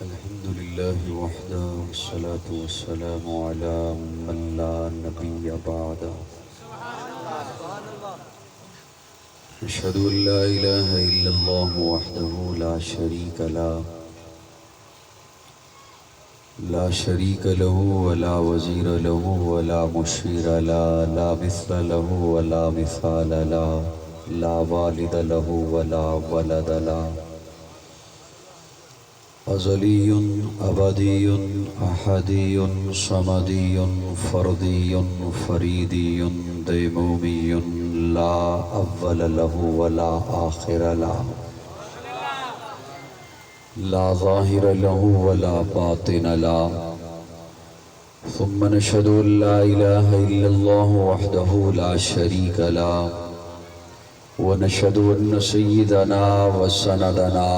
الحمد لله وحده والصلاة والسلام على من لا نبي بعده. أشهد أن لا إله إلا الله وحده لا شريك له، لا شريك له ولا وزير له ولا مشير له، لا مثل له ولا مثال له، لا والد له ولا ولد له، أزلي أبدي أحدي صمدي فردي فريدي ديمومي، لا أول له ولا آخر له، لا ظاهر له ولا باطن له. ثم نشهد أن لا إله إلا الله وحده لا شريك له، ونشهد أن سيدنا وسندنا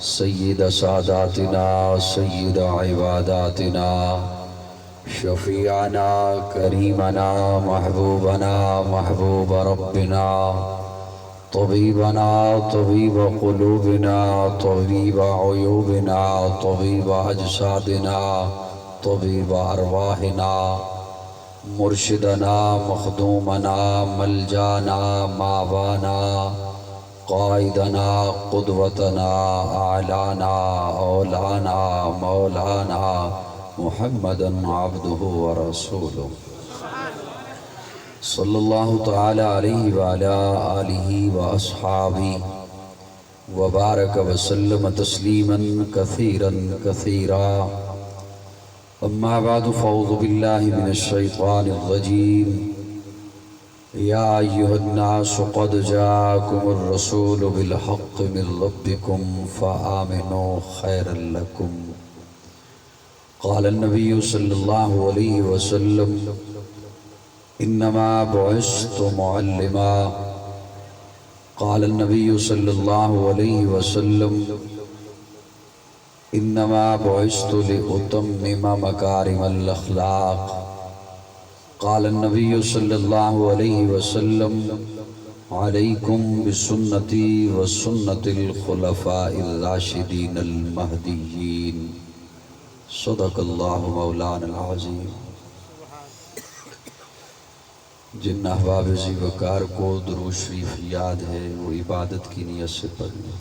سيد ساداتنا سيد عباداتنا شفيعنا كريمنا محبوبنا محبوب ربنا طبيبنا طبيب قلوبنا طبيب عيوبنا طبيب أجسادنا طبيب أرواحنا مرشدنا مخدومنا ملجانا ماوانا قائدنا قدوتنا أعلانا أولانا مولانا محمدا عبده ورسوله صلى الله تعالى عليه وعلى آله وأصحابه وبارك وسلم تسليما كثيرا كثيرا. أما بعد فأعوذ بالله من الشيطان الرجيم. يا أيها الناس قد جاءكم الرسول بالحق من ربكم فآمنوا خيرا لكم. قال النبي صلى الله عليه وسلم: إنما بعثت معلما. قال النبي صلى الله عليه وسلم: إنما بعثت لأتمم مكارم الأخلاق. قال النبي صلى الله عليه وسلم: عليكم بسنتي وسنة الخلفاء الراشدين المهديين. صدق الله مولانا العظيم. جن احباب ذی وقار کو درود شریف یاد ہے وہ عبادت کی نیت سے پڑھ لیں.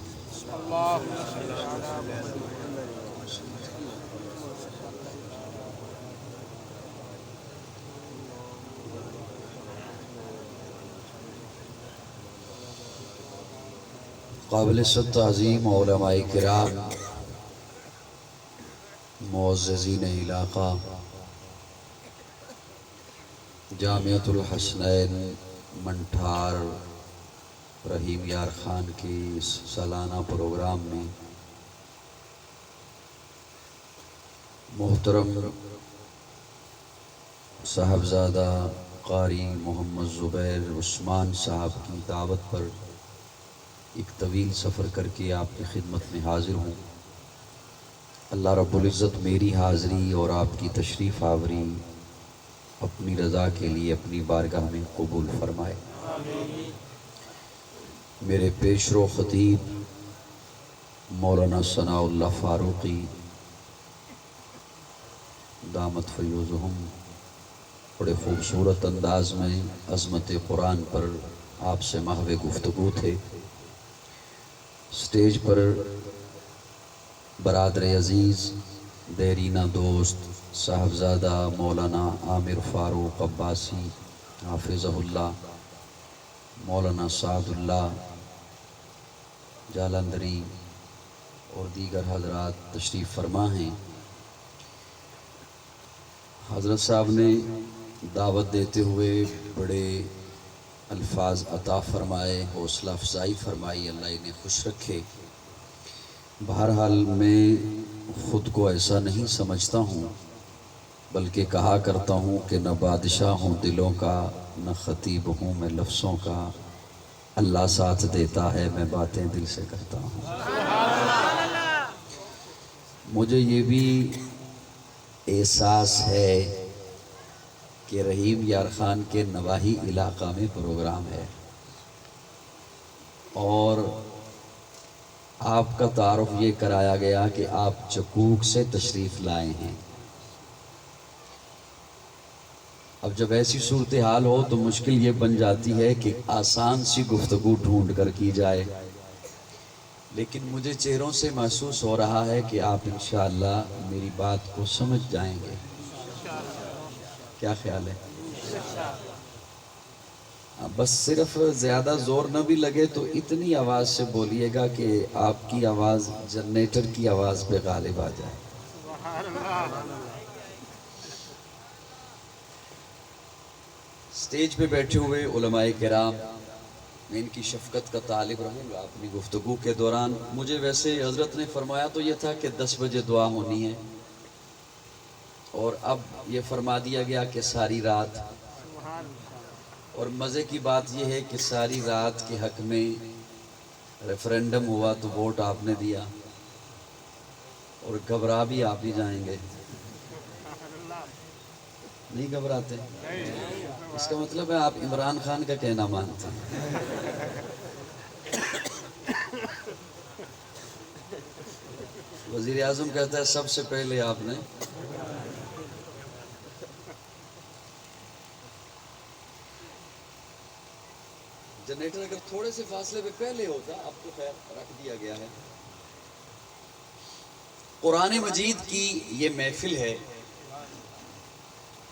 قابل صد تعظیم علماء کرام، معززین علاقہ، جامعۃ الحسنین منٹھار رحیم یار خان کی اس سالانہ پروگرام میں محترم صاحبزادہ قاری محمد زبیر عثمان صاحب کی دعوت پر ایک طویل سفر کر کے آپ کی خدمت میں حاضر ہوں. اللہ رب العزت میری حاضری اور آپ کی تشریف آوری اپنی رضا کے لیے اپنی بارگاہ میں قبول فرمائے. میرے پیشرو خطیب مولانا ثناء اللہ فاروقی دامت فیوزہم بڑے خوبصورت انداز میں عظمت قرآن پر آپ سے محو گفتگو تھے. سٹیج پر برادر عزیز دیرینہ دوست صاحبزادہ مولانا عامر فاروق عباسی حافظہ اللہ، مولانا سعد اللہ جالندری اور دیگر حضرات تشریف فرما ہیں. حضرت صاحب نے دعوت دیتے ہوئے بڑے الفاظ عطا فرمائے، حوصلہ افزائی فرمائی، اللہ انہیں خوش رکھے. بہرحال میں خود کو ایسا نہیں سمجھتا ہوں، بلکہ کہا کرتا ہوں کہ نہ بادشاہ ہوں دلوں کا، نہ خطیب ہوں میں لفظوں کا. اللہ ساتھ دیتا ہے، میں باتیں دل سے کرتا ہوں. مجھے یہ بھی احساس ہے کہ رحیم یار خان کے نواحی علاقہ میں پروگرام ہے اور آپ کا تعارف یہ کرایا گیا کہ آپ چکوک سے تشریف لائے ہیں۔ اب جب ایسی صورتحال ہو تو مشکل یہ بن جاتی ہے کہ آسان سی گفتگو ڈھونڈ کر کی جائے، لیکن مجھے چہروں سے محسوس ہو رہا ہے کہ آپ انشاءاللہ میری بات کو سمجھ جائیں گے۔ کیا خیال ہے؟ بس صرف زیادہ زور نہ بھی لگے تو اتنی آواز سے بولیے گا کہ آپ کی آواز جنریٹر کی آواز پہ غالب آ جائے۔ سٹیج پہ بیٹھے ہوئے علماء کرام، میں ان کی شفقت کا طالب رہوں گا اپنی گفتگو کے دوران۔ مجھے ویسے حضرت نے فرمایا تو یہ تھا کہ 10 بجے دعا ہونی ہے، اور اب یہ فرما دیا گیا کہ ساری رات، اور مزے کی بات یہ ہے کہ ساری رات کے حق میں ریفرینڈم ہوا تو ووٹ آپ نے دیا، اور گھبرا بھی آپ ہی جائیں گے۔ نہیں گھبراتے؟ اس کا مطلب ہے آپ عمران خان کا کہنا مانتے ہیں۔ وزیر اعظم کہتا ہے سب سے پہلے آپ نے جنریٹر اگر تھوڑے سے فاصلے پہ پہلے ہوتا، اب تو خیر رکھ دیا گیا ہے۔ قرآن مجید کی یہ محفل ہے۔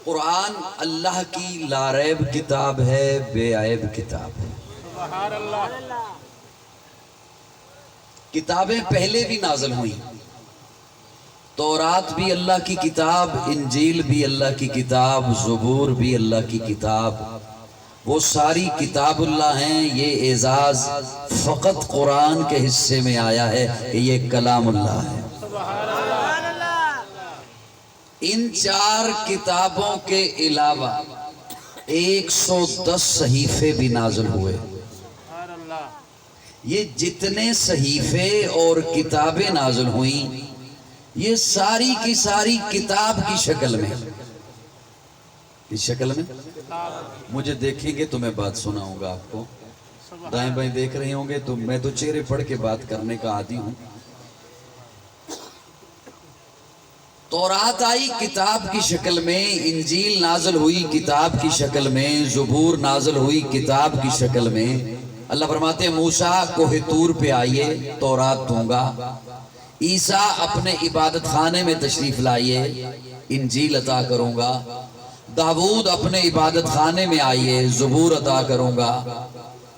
قرآن اللہ کی لاریب کتاب ہے، بے عیب کتاب ہے۔ سبحان اللہ۔ کتابیں پہلے بھی نازل ہوئیں، تورات بھی اللہ کی کتاب، انجیل بھی اللہ کی کتاب، زبور بھی اللہ کی کتاب، وہ ساری کتاب اللہ ہیں۔ یہ اعزاز فقط قرآن کے حصے میں آیا ہے کہ یہ کلام اللہ ہے۔ ان 4 کتابوں کے علاوہ 110 صحیفے بھی نازل ہوئے۔ یہ جتنے صحیفے اور کتابیں نازل ہوئیں، یہ ساری کی ساری کتاب کی شکل میں، اس شکل میں مجھے دیکھیں گے تو میں بات سناؤں گا آپ کو، دائیں بائیں دیکھ رہے ہوں گے تو میں تو چہرے پڑھ کے بات کرنے کا عادی ہوں۔ تورات آئی کتاب کی شکل میں، انجیل نازل ہوئی کتاب کی شکل میں، زبور نازل ہوئی کتاب کی شکل میں۔ اللہ فرماتے ہیں موسیٰ کوہ طور پہ آئیے، تورات دوں گا۔ عیسیٰ اپنے عبادت خانے میں تشریف لائیے، انجیل عطا کروں گا۔ داؤد اپنے عبادت خانے میں آئیے، زبور عطا کروں گا۔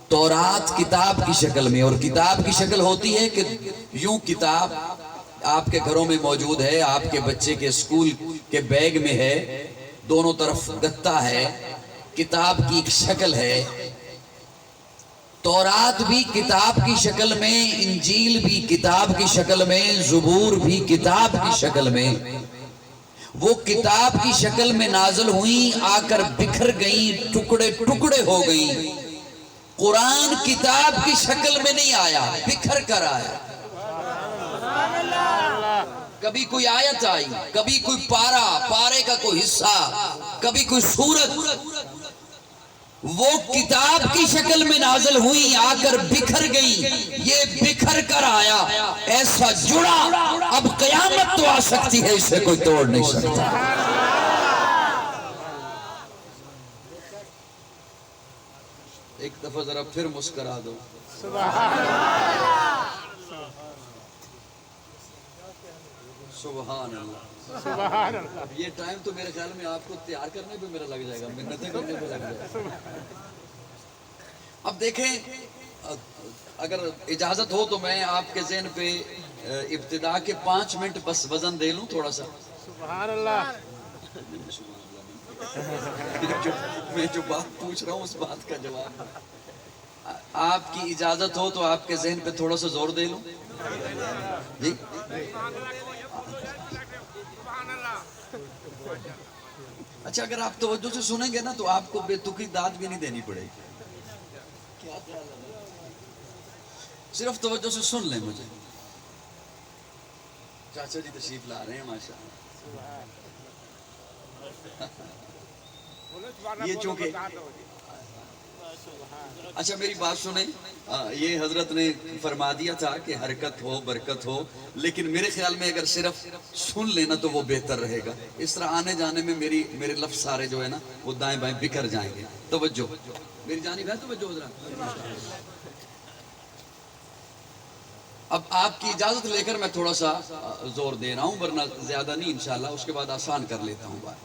تورات کتاب کی شکل میں، اور کتاب کی شکل ہوتی ہے کہ یوں کتاب آپ کے گھروں میں موجود ہے، آپ کے بچے کے اسکول کے بیگ میں ہے، دونوں طرف گتا ہے، کتاب کی ایک شکل ہے۔ تورات بھی کتاب کی شکل میں، انجیل بھی کتاب کی شکل میں، زبور بھی کتاب کی شکل میں۔ وہ کتاب کی شکل میں نازل ہوئیں، آ کر بکھر گئیں، ٹکڑے ٹکڑے ہو گئیں۔ قرآن کتاب کی شکل میں نہیں آیا، بکھر کر آیا۔ کبھی کوئی آیت آئی، کبھی کوئی پارہ، پارے کا کوئی حصہ، کبھی کوئی سورت، وہ کتاب کی شکل میں نازل ہوئی، آ کر بکھر گئی۔ یہ بکھر کر آیا، ایسا جڑا اب قیامت تو آ سکتی ہے، اسے کوئی توڑ نہیں سکتا۔ ایک دفعہ ذرا پھر مسکرا دو۔ سبحان اللہ، سبحان اللہ۔ یہ ٹائم تو میرے خیال میں آپ کو تیار کرنے پہ میرا لگ جائے گا، منتیں کرنے پہ لگ جائے گا۔ اب دیکھیں، اگر اجازت ہو تو میں آپ کے ذہن پہ ابتدا کے 5 منٹ بس وزن دے لوں تھوڑا سا۔ سبحان اللہ۔ میں جو بات پوچھ رہا ہوں اس بات کا جواب آپ کی اجازت ہو تو آپ کے ذہن پہ تھوڑا سا زور دے لوں جی۔ اچھا، اگر آپ توجہ سے سنیں گے نا تو آپ کو بے تکی داد بھی نہیں دینی پڑے گی، صرف توجہ سے سن لیں مجھے۔ چاچا جی تشریف لا رہے ہیں ماشاءاللہ۔ یہ چونکہ اچھا میری بات سنیں، یہ حضرت نے فرما دیا تھا کہ حرکت ہو برکت ہو، لیکن میرے خیال میں اگر صرف سن لینا تو وہ بہتر رہے گا. اس طرح آنے جانے میں میرے لفظ سارے جو ہے نا وہ دائیں بائیں بکھر جائیں گے. توجہ میری جانب ہے، توجہ حضرات. اب آپ کی اجازت لے کر میں تھوڑا سا زور دے رہا ہوں، ورنہ زیادہ نہیں انشاءاللہ، اس کے بعد آسان کر لیتا ہوں بات.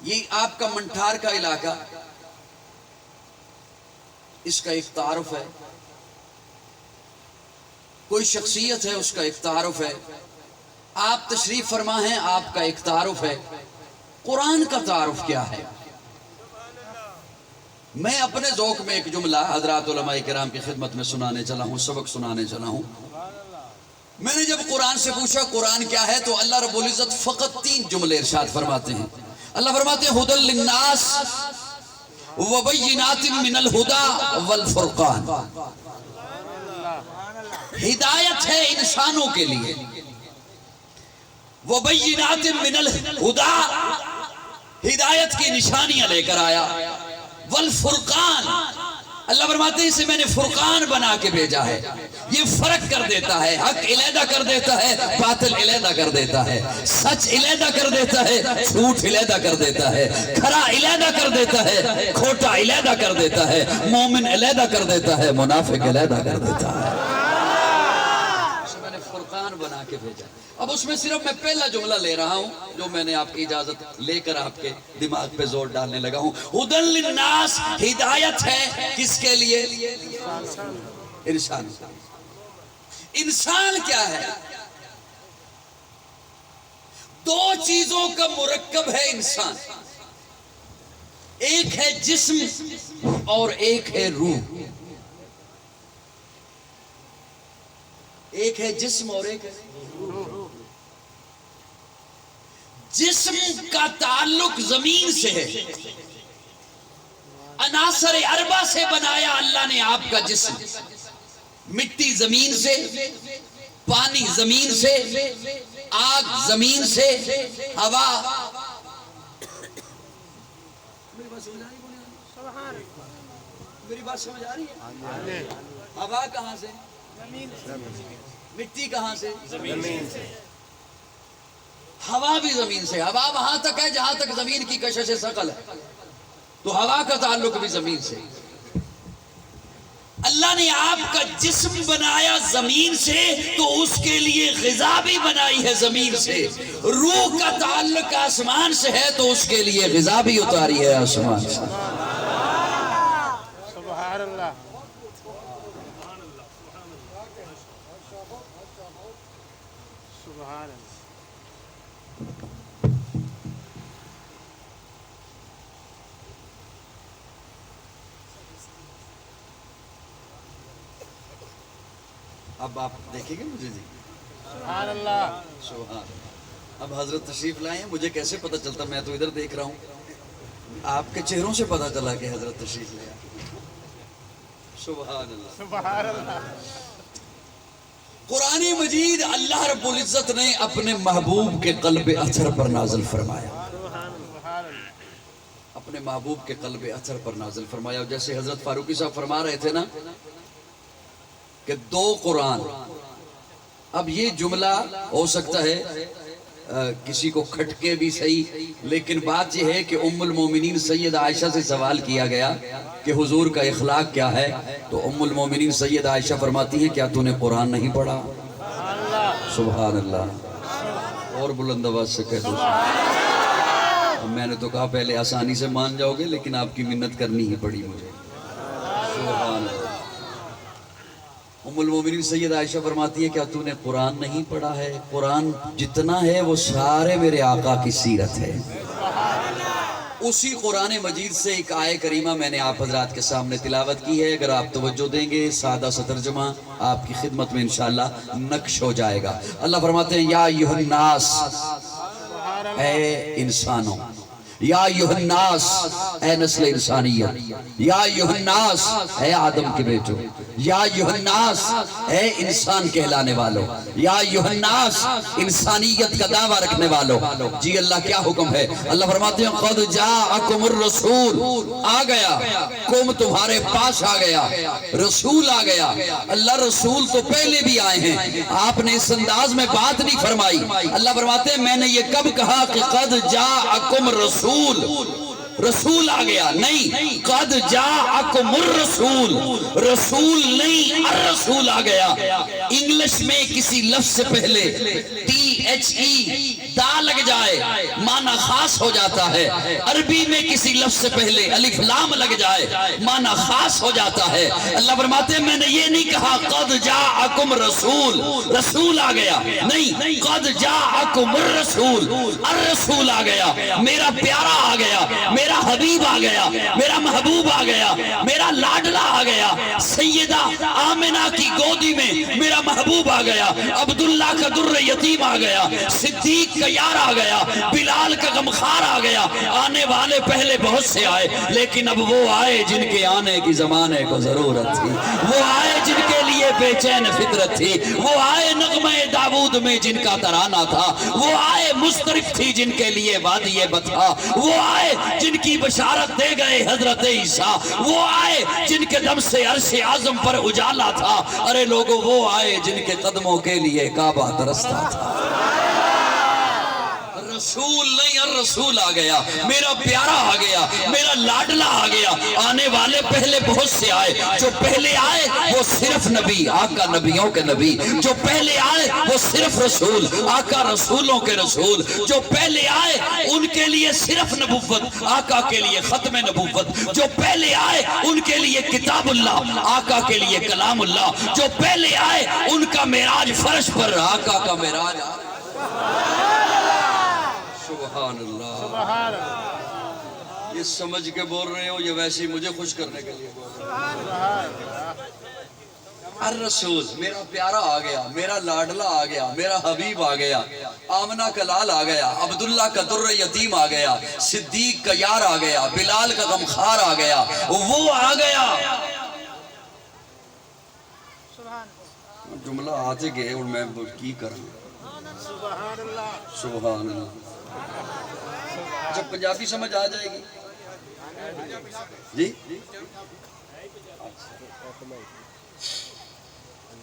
یہ آپ کا منٹھار کا علاقہ، اس کا ایک تعارف ہے، کوئی شخصیت ہے اس کا ایک تعارف ہے، آپ تشریف فرما ہیں آپ کا ایک تعارف ہے. قرآن کا تعارف کیا ہے؟ میں اپنے ذوق میں ایک جملہ حضرات علماء کرام کی خدمت میں سنانے چلا ہوں، سبق سنانے چلا ہوں. میں نے جب قرآن سے پوچھا قرآن کیا ہے تو اللہ رب العزت فقط 3 جملے ارشاد فرماتے ہیں. اللہ فرماتے ہیں ھدی للناس وبینات من الہدی والفرقان. ہدایت ہے انسانوں کے لیے، وبینات من الہدی، ہدایت کی نشانیاں لے کر آیا، والفرقان، اللہ فرماتے ہیں اسے میں نے فرقان بنا کے بھیجا ہے. یہ فرق کر دیتا ہے، حق علیحدہ کر دیتا ہے، باطل علیحدہ کر دیتا ہے، سچ علیحدہ کر دیتا ہے، جھوٹ علیحدہ کر دیتا ہے، کھرا علیحدہ کر دیتا ہے، کھوٹا علیحدہ کر دیتا ہے، مومن علیحدہ کر دیتا ہے، منافق علیحدہ کر دیتا ہے. اسے میں نے فرقان بنا کے بھیجا. اب اس میں صرف میں پہلا جملہ لے رہا ہوں جو میں نے آپ کی اجازت لے کر آپ کے دماغ پہ زور ڈالنے لگا ہوں. ھدی للناس، ہدایت ہے کس کے لیے؟ انسان. انسان کیا ہے؟ 2 چیزوں کا مرکب ہے انسان. ایک ہے جسم اور ایک ہے روح. ایک ہے جسم اور ایک ہے جسم کا تعلق زمین سے ہے. عناصر اربع سے بنایا اللہ نے آپ کا جسم. مٹی زمین سے، پانی زمین سے، آگ زمین سے، ہوا. میری بات سمجھ آ رہی ہے؟ ہوا کہاں سے؟ مٹی کہاں سے؟ زمین سے. ہوا بھی زمین سے. ہوا وہاں تک ہے جہاں تک زمین کی کشش ثقل ہے، تو ہوا کا تعلق بھی زمین سے. اللہ نے آپ کا جسم بنایا زمین سے تو اس کے لیے غذا بھی بنائی ہے زمین سے. روح کا تعلق آسمان سے ہے تو اس کے لیے غذا بھی اتاری ہے آسمان سے. سبحان اللہ. سبحان اللہ. اب آپ دیکھیں گے مجھے جی. سبحان اللہ. سبحان. اب حضرت تشریف لائے ہیں، مجھے کیسے پتہ چلتا؟ میں تو ادھر دیکھ رہا ہوں، آپ کے چہروں سے پتہ چلا کہ حضرت تشریف لائے. سبحان اللہ. سبحان اللہ. قرآن مجید اللہ رب العزت نے اپنے محبوب کے قلب اطہر پر نازل فرمایا. اپنے محبوب کے قلب اطہر پر نازل فرمایا. جیسے حضرت فاروقی صاحب فرما رہے تھے نا کہ 2 قرآن. اب یہ جملہ ہو سکتا ہے کسی کو کھٹکے بھی صحیح، لیکن بات یہ ہے کہ ام المومنین سید عائشہ سے سوال کیا گیا کہ حضور کا اخلاق کیا ہے، تو ام المومنین سید عائشہ فرماتی ہیں کیا تو نے قرآن نہیں پڑھا؟ سبحان اللہ. اور بلند آواز سے کہہ دو. میں نے تو کہا پہلے آسانی سے مان جاؤ گے، لیکن آپ کی منت کرنی ہی پڑی مجھے. سبحان اللہ. ام المومنین سید عائشہ فرماتی ہے کیا تو نے قرآن نہیں پڑھا ہے؟ قرآن جتنا ہے وہ سارے میرے آقا کی سیرت ہے. اسی قرآن مجید سے ایک آیہ کریمہ میں نے آپ حضرات کے سامنے تلاوت کی ہے. اگر آپ توجہ دیں گے سادہ سا ترجمہ آپ کی خدمت میں انشاءاللہ نقش ہو جائے گا. اللہ فرماتے ہیں یا ایھا الناس، اے انسانوں، یا ایھا الناس، اے نسل انسانیت، یا ایھا الناس، اے آدم کے بیٹو، یا یوحناس اے انسان کہلانے والوں، یا یوحناس انسانیت کا دعویٰ رکھنے والوں، جی اللہ کیا حکم ہے؟ اللہ فرماتے ہیں قد جاءکم الرسول، آ گیا قوم تمہارے پاس آ گیا، رسول آ گیا۔ اللہ رسول تو پہلے بھی آئے ہیں، آپ نے اس انداز میں بات نہیں فرمائی۔ اللہ فرماتے ہیں میں نے یہ کب کہا کہ قد جاءکم الرسول، رسول آ گیا؟ نہیں، قد جاءکم الرسول، رسول نہیں الرسول آ گیا۔ انگلش میں کسی لفظ سے پہلے THE دا لگ جائے معنی خاص ہو جاتا ہے، عربی میں کسی لفظ سے پہلے الف لام لگ جائے معنی خاص ہو جاتا ہے۔ اللہ فرماتے ہیں میں نے یہ نہیں کہا قد جاءکم رسول، رسول آ گیا، نہیں، قد جاءکم الرسول، الرسول آ گیا، میرا پیارا آ گیا، میرا حبیب آ گیا، میرا محبوب آ گیا، میرا لاڈلا آ گیا، سیدہ آمنہ کی گودی میں میرا محبوب آ گیا، عبداللہ کا در یتیم آ گیا، صدیق کا یار آ گیا، بلال کا غمخوار آ گیا۔ آنے والے پہلے بہت سے آئے، لیکن اب وہ آئے جن کے آنے کی زمانے کو ضرورت تھی، وہ آئے جن کے لیے بے چین فطرت تھی، وہ آئے نغمہ داود میں جن کا ترانہ تھا، وہ آئے مسترف تھی جن کے لیے وادی بتھا، وہ آئے جن کی بشارت دے گئے حضرت عیسیٰ، وہ آئے جن کے دم سے عرش اعظم پر اجالا تھا۔ ارے لوگوں وہ آئے جن کے قدموں کے لیے کعبہ ترستا تھا۔ رسول نہیں الرسول آ گیا، میرا پیارا آ گیا، میرا لاڈلا آ گیا۔ آنے والے پہلے بہت سے آئے، جو پہلے آئے وہ صرف نبی، آقا نبیوں کے نبی، جو پہلے آئے وہ صرف رسول، آقا رسولوں کے رسول، جو پہلے آئے ان کے لیے صرف نبوت، آقا کے لیے ختم نبوت، جو پہلے آئے ان کے لیے کتاب اللہ، آقا کے لیے کلام اللہ، جو پہلے آئے ان کا معراج فرش پر، آقا کا معراج۔ سبحان اللہ، سبحان اللہ، یہ سمجھ کے بول رہے ہو یا ویسے ہی مجھے خوش کرنے کے لیے بول رہے ہو؟ الرسول، میرا پیارا آ گیا، میرا لاڈلا آ گیا، میرا حبیب آ گیا، آمنہ کا لال آ گیا، عبداللہ کا در یتیم آ گیا، صدیق کا یار آ گیا، بلال کا غمخوار آ گیا، وہ آ گیا۔ جملہ آتے گئے اور میں کی کروں؟ سبحان اللہ، سبحان اللہ۔ جب پنجابی سمجھ آ جائے گی جی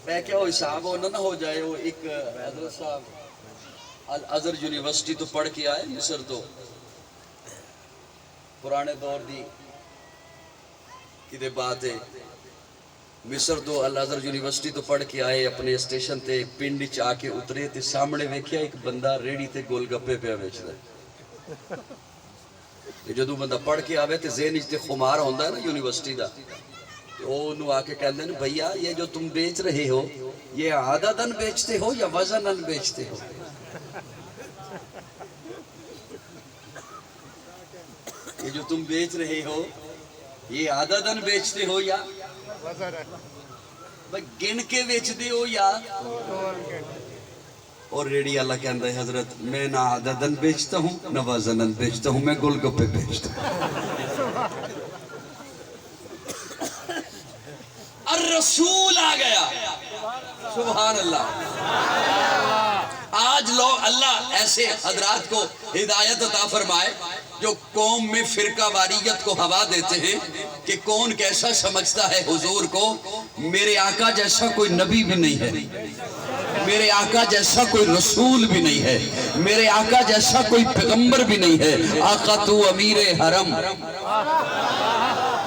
میں کیا وہ حساب ہونا نہ ہو جائے۔ وہ ایک حضرت صاحب الازہر یونیورسٹی تو پڑھ کے آئے مصر، تو پرانے دور دی کدے بات ہے، مصر تو الازہر یونیورسٹی تو پڑھ کے آئے، اپنے اسٹیشن تے پنڈ چ آ کے اترے تے سامنے ویکھیا ایک بندہ ریڑھی تے گول گپے پیا ویچدا ہے۔ جدو بندہ پڑھ کے آوے تے ذہن تے خمار ہوندا ہے نا یونیورسٹی دا، تو انہوں آ کے کہندے ہیں بھیا یہ جو تم بیچ رہے ہو یہ عددن بیچتے ہو یا وزنن بیچتے ہو؟ یہ جو تم بیچ رہے ہو یہ عددن بیچتے ہو یا گن کے بیچتے ہو یا؟ اور ریڈی اللہ کہندہ ہے حضرت میں نہ عددن بیچتا ہوں نہ وزنن بیچتا ہوں، میں گل گپے بیچتا ہوں۔ الرسول آ گیا، سبحان اللہ۔ آج لوگ اللہ ایسے حضرات کو ہدایت عطا فرمائے جو قوم میں فرقہ واریت کو ہوا دیتے ہیں کہ کون کیسا سمجھتا ہے حضور کو۔ میرے آقا جیسا کوئی نبی بھی نہیں ہے، میرے آقا جیسا کوئی رسول بھی نہیں ہے، میرے آقا جیسا کوئی پیغمبر بھی نہیں ہے۔ آقا تو امیر حرم،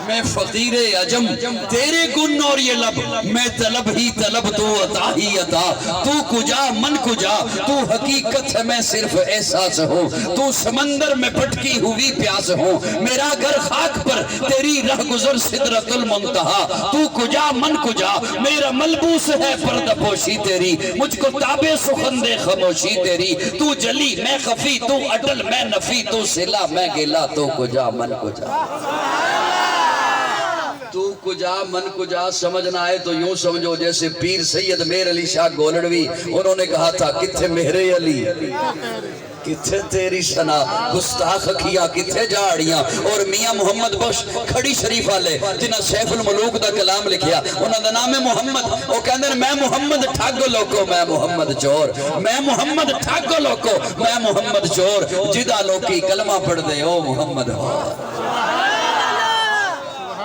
میں فقیر عجم، تیرے گن اور یہ لب، میں طلب ہی طلب تو عطا ہی عطا، تو کجا من کجا، تو حقیقت ہے میں صرف احساس ہوں، تو سمندر میں پھٹکی ہوئی پیاس ہوں، میرا گھر خاک پر تیری رہ گزر سدرۃ المنتہا، تو کجا من کجا، میرا ملبوس ہے پردہ پوشی تیری، مجھ کو تابع سخن دے خاموشی تیری، تو جلی میں خفی، تو اٹل میں نفی، تو صلہ میں گلا، تو کجا من کجا۔ تو کجا من کجا سمجھنا ہے تو یوں سمجھو جیسے پیر سید مہر علی شاہ گولڑوی، انہوں نے کہا تھا کتھے مہر علی، کتھے تیری سنا گستاخ کیا کتھے جاڑیاں اور میاں محمد بخش کھڑی شریف والے جنہاں سیف الملوک دا کلام لکھیا انہاں دا نام ہے محمد وہ کہندے ہیں میں محمد ٹھگ لوکو میں محمد چور میں محمد ٹھگ لوکو میں محمد چور جدا لوکی کلمہ پڑھ دے او محمد ہو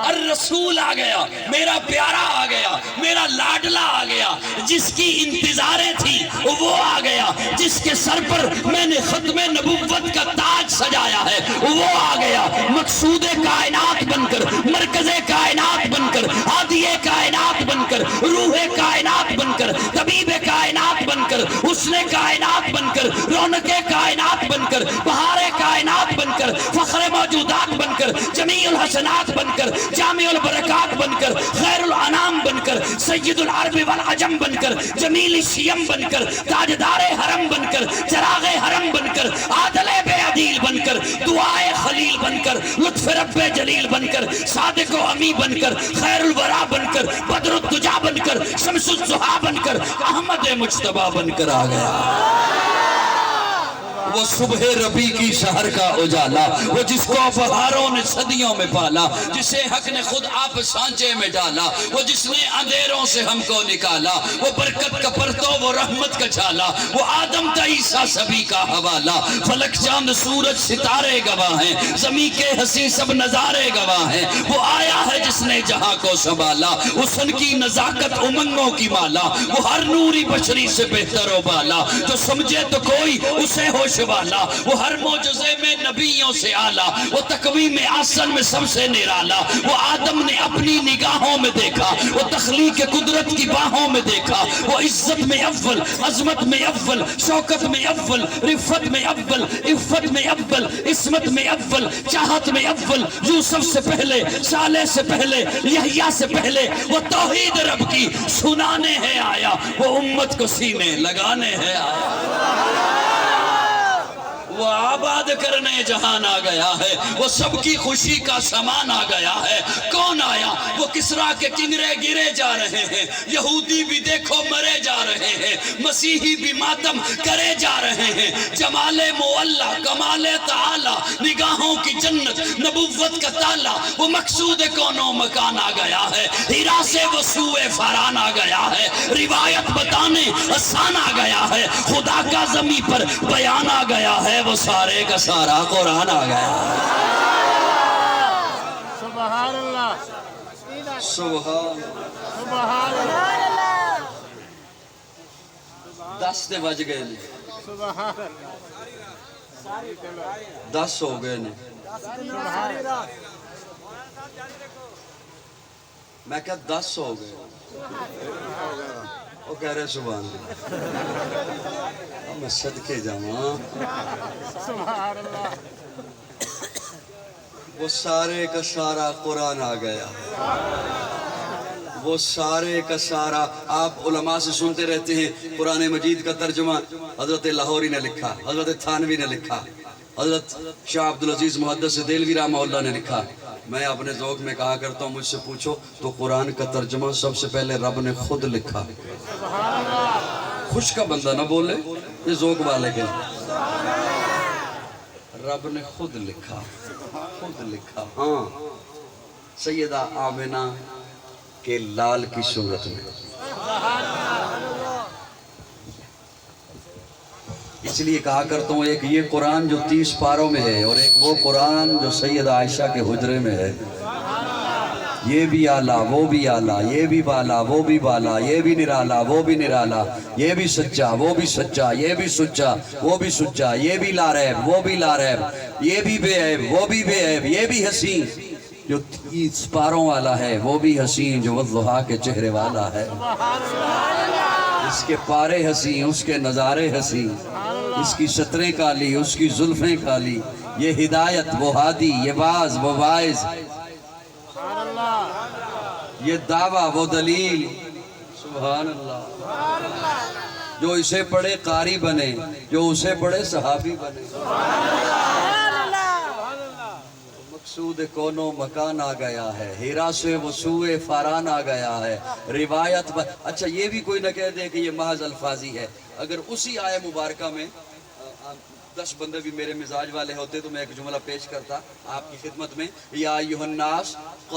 الرسول آ گیا میرا پیارا آ گیا میرا لاڈلا آ گیا جس کی انتظاریں تھی وہ آ گیا جس کے سر پر میں نے ختم نبوت کا تاج سجایا ہے وہ آ گیا مقصود کائنات بن کر مرکز کائنات بن کر ہادی کائنات بن کر روح کائنات بن کر طبیب کائنات بن کر حسن کائنات بن کر رونق کائنات بن کر بہار کائنات بن کر فخر موجودات بن کر جمیع الحسنات بن کر جامع البرکات بن کر خیر الانام بن کر سید العرب والعجم بن کر جمیل شیم بن کر تاجدار حرم بن کر چراغ حرم بن کر عادل بے عدیل بن کر دعائے خلیل بن کر لطف رب جلیل بن کر صادق و امی بن کر خیر الورا بن کر بدر الدجا بن کر شمس الضحا بن کر احمد مجتبی بن کر آ گیا وہ صبح ربی کی شہر کا اجالا وہ جس کو بہاروں نے صدیوں میں پالا جسے حق نے خود آپ سانچے میں ڈالا وہ جس نے اندھیروں سے ہم کو نکالا وہ برکت کا پرتو وہ رحمت کا چھالا وہ آدم تا عیسیٰ سبھی کا حوالہ فلک چاند سورج ستارے گواہ ہیں زمین کے ہنسی سب نظارے گواہ ہیں وہ آیا ہے جس نے جہاں کو سنبھالا حسن کی نزاکت امنگوں کی مالا وہ ہر نوری بشری سے بہتر و بالا جو سمجھے تو کوئی اسے ہوش والا وہ ہر معجزے میں نبیوں سے آلہ وہ تقویم آسن میں سب سے نرالا وہ آدم نے اپنی نگاہوں میں دیکھا وہ تخلیق قدرت کی باہوں میں دیکھا وہ عزت میں اول عظمت میں اول شوکت میں اول رفت میں اول عفت میں اول عصمت میں اول چاہت میں اول یوسف سے پہلے صالح سے پہلے یحییٰ سے پہلے وہ توحید رب کی سنانے ہے آیا وہ امت کو سینے لگانے ہے آیا وہ آباد کرنے جہان آ گیا ہے وہ سب کی خوشی کا سامان آ گیا ہے کون آیا وہ کسرا کے کنگرے گرے جا رہے ہیں یہودی بھی دیکھو مرے جا رہے ہیں مسیحی بھی ماتم کرے جا رہے ہیں جمال معلا کمال تعالی نگاہوں کی جنت نبوت کا تالا وہ مقصود کونوں مکان آ گیا ہے ہیرا سے وہ سوئے فاران آ گیا ہے روایت بتانے آسان آ گیا ہے خدا کا زمین پر بیان آ گیا ہے وہ سارے کا سارا قرآن آ گیا سبحان اللہ سبحان اللہ 10 تے بج گئے نے سبحان 10 ہو گئے نے میں کہا 10 ہو گئے وہ کہہ رہے سبحان اللہ میں صدقے جاواں سبحان اللہ وہ سارے کا سارا قرآن آ گیا وہ سارے کا سارا آپ علماء سے سنتے رہتے ہیں قرآن مجید کا ترجمہ حضرت لاہوری نے لکھا حضرت تھانوی نے لکھا حضرت شاہ عبدالعزیز محدث دہلوی رحمہ اللہ نے لکھا میں اپنے ذوق میں کہا کرتا ہوں مجھ سے پوچھو تو قرآن کا ترجمہ سب سے پہلے رب نے خود لکھا خوش کا بندہ نہ بولے یہ ذوق والے کے رب نے خود لکھا ہاں سیدہ آمنہ کے لال کی صورت میں اس لیے کہا کرتا ہوں ایک یہ قرآن جو 30 پاروں میں ہے اور ایک وہ قرآن جو سیدہ عائشہ کے حجرے میں ہے یہ بھی اعلیٰ وہ بھی اعلیٰ یہ بھی بالا وہ بھی بالا یہ بھی نرالا وہ بھی نرالا یہ بھی سچا وہ بھی سچا یہ بھی سچا وہ بھی سچا یہ بھی لا ریب وہ بھی لا ریب یہ بھی بے عیب وہ بھی بے عیب یہ بھی حسین جو 30 پاروں والا ہے وہ بھی حسین جو والضحیٰ کے چہرے والا ہے اس کے پارے حسین اس کے نظارے حسین اس کی سطریں کالی اس کی زلفیں کالی یہ ہدایت وہ ہادی یہ باز وہ باعث یہ دعویٰ وہ دلیل سبحان اللہ جو اسے پڑھے قاری بنے جو اسے پڑھے صحابی بنے مقصود کونوں مکان آ گیا ہے ہیرا سے وہ سوئے فاران آ گیا ہے روایت اچھا یہ بھی کوئی نہ کہہ دے کہ یہ محض الفاظی ہے اگر اسی آیہ مبارکہ میں 10 بندے بھی میرے مزاج والے ہوتے تو میں ایک جملہ پیش کرتا آپ کی خدمت میں، یا ایھا الناس